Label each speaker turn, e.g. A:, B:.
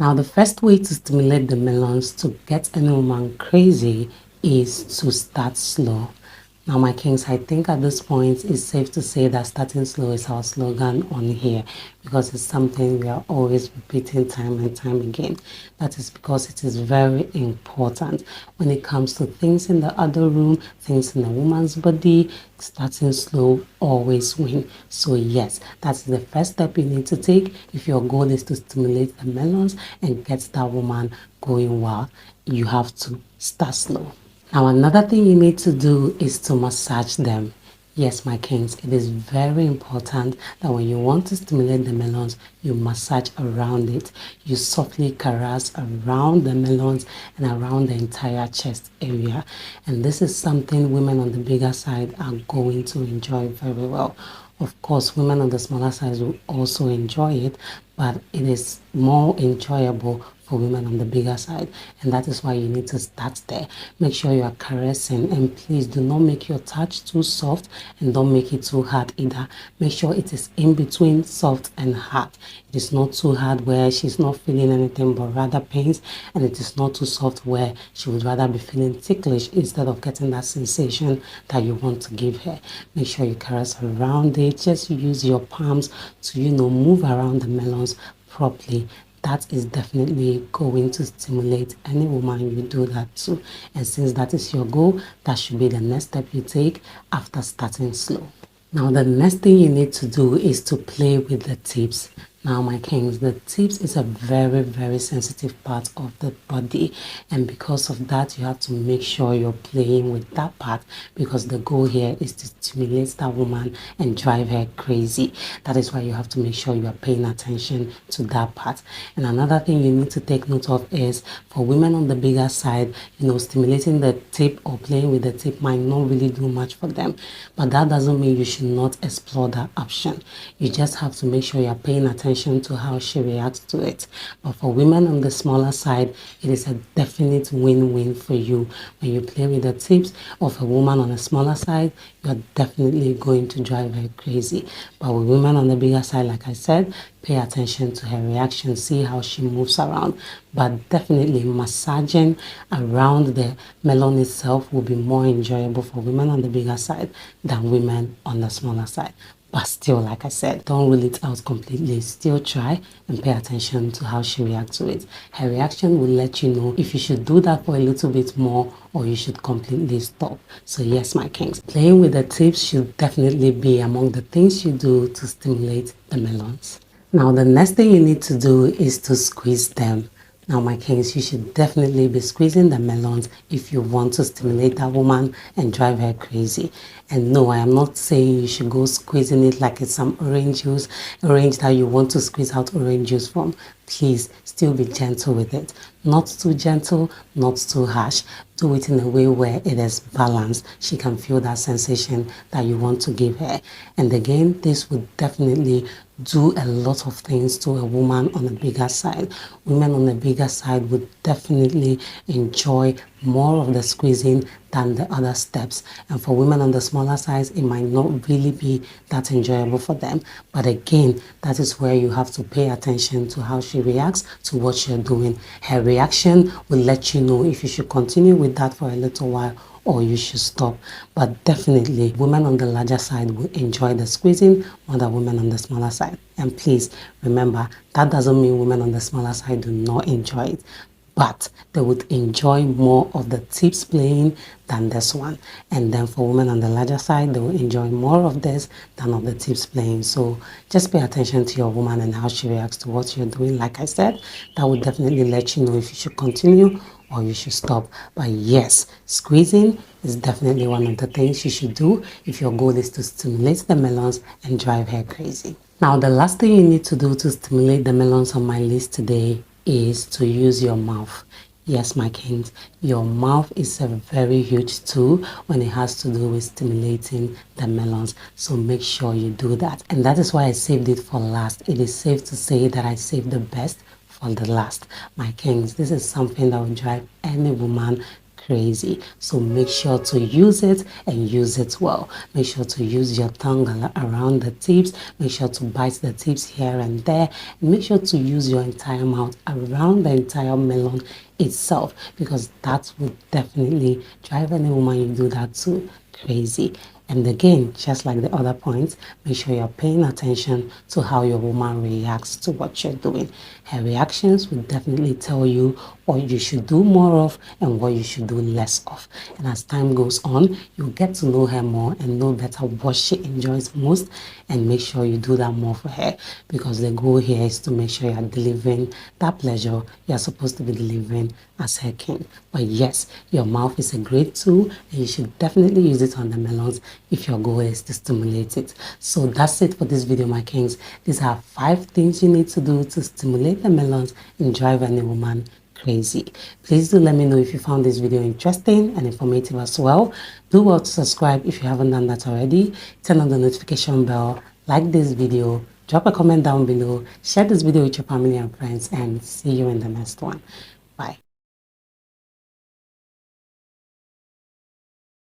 A: Now, the first way to stimulate the melons to get any woman crazy is to start slow. Now, my kings, I think at this point it's safe to say that starting slow is our slogan on here because it's something we are always repeating time and time again. That is because it is very important when it comes to things in the other room, things in a woman's body. Starting slow always win. So yes, that's the first step you need to take if your goal is to stimulate the melons and get that woman going wild. You have to start slow. Now, another thing you need to do is to massage them. Yes, my kings, it is very important that when you want to stimulate the melons, you massage around it. You softly caress around the melons and around the entire chest area. And this is something women on the bigger side are going to enjoy very well. Of course, women on the smaller size will also enjoy it, but it is more enjoyable for women on the bigger side, and that is why you need to start there. Make sure you are caressing, and please do not make your touch too soft and don't make it too hard either. Make sure it is in between soft and hard. It is not too hard where she's not feeling anything but rather pains, and it is not too soft where she would rather be feeling ticklish instead of getting that sensation that you want to give her. Make sure you caress around it. Just use your palms to move around the melons properly. That is definitely going to stimulate any woman you do that to. And since that is your goal, that should be the next step you take after starting slow. Now, the next thing you need to do is to play with the tips. Now, my kings, the tips is a very, very sensitive part of the body. And because of that, you have to make sure you're playing with that part because the goal here is to stimulate that woman and drive her crazy. That is why you have to make sure you are paying attention to that part. And another thing you need to take note of is for women on the bigger side, stimulating the tip or playing with the tip might not really do much for them. But that doesn't mean you should not explore that option. You just have to make sure you're paying attention to how she reacts to it. But for women on the smaller side, it is a definite win-win for you. When you play with the tips of a woman on a smaller side, you're definitely going to drive her crazy. But with women on the bigger side, like I said, pay attention to her reaction, see how she moves around. But definitely massaging around the melon itself will be more enjoyable for women on the bigger side than women on the smaller side. But still, like I said, don't rule it out completely. Still try and pay attention to how she reacts to it. Her reaction will let you know if you should do that for a little bit more or you should completely stop. So yes, my kings, playing with the tips should definitely be among the things you do to stimulate the melons. Now, the next thing you need to do is to squeeze them. Now, my kings, you should definitely be squeezing the melons if you want to stimulate that woman and drive her crazy. And no, I am not saying you should go squeezing it like it's some orange juice, orange that you want to squeeze out orange juice from. Please, still be gentle with it. Not too gentle, not too harsh. Do it in a way where it is balanced. She can feel that sensation that you want to give her. And again, this would definitely do a lot of things to a woman on the bigger side. Women on the bigger side would definitely enjoy more of the squeezing than the other steps. And for women on the smaller size, it might not really be that enjoyable for them. But again, that is where you have to pay attention to how she reacts to what you're doing. Her reaction will let you know if you should continue with that for a little while or you should stop. But definitely, women on the larger side will enjoy the squeezing more than women on the smaller side. And please remember, that doesn't mean women on the smaller side do not enjoy it, but they would enjoy more of the tips playing than this one. And then for women on the larger side, they will enjoy more of this than of the tips playing. So just pay attention to your woman and how she reacts to what you're doing. Like I said, that will definitely let you know if you should continue or you should stop. But yes, squeezing is definitely one of the things you should do if your goal is to stimulate the melons and drive her crazy. Now, the last thing you need to do to stimulate the melons on my list today is to use your mouth. Yes, my kings, your mouth is a very huge tool when it has to do with stimulating the melons. So make sure you do that. And that is why I saved it for last. It is safe to say that I saved the best for the last. My kings, this is something that will drive any woman crazy. So make sure to use it and use it well. Make sure to use your tongue around the tips. Make sure to bite the tips here and there. And make sure to use your entire mouth around the entire melon itself, because that would definitely drive any woman you do that to crazy. And again, just like the other points, make sure you're paying attention to how your woman reacts to what you're doing. Her reactions will definitely tell you what you should do more of and what you should do less of. And as time goes on, you'll get to know her more and know better what she enjoys most, and make sure you do that more for her, because the goal here is to make sure you're delivering that pleasure you're supposed to be delivering as her king. But yes, your mouth is a great tool and you should definitely use it on the melons if your goal is to stimulate it. So that's it for this video, my kings. These are 5 things you need to do to stimulate the melons and drive any woman crazy. Please do let me know if you found this video interesting and informative as well. Do well to subscribe if you haven't done that already. Turn on the notification bell, like this video, drop a comment down below, share this video with your family and friends, and see you in the next one. Bye.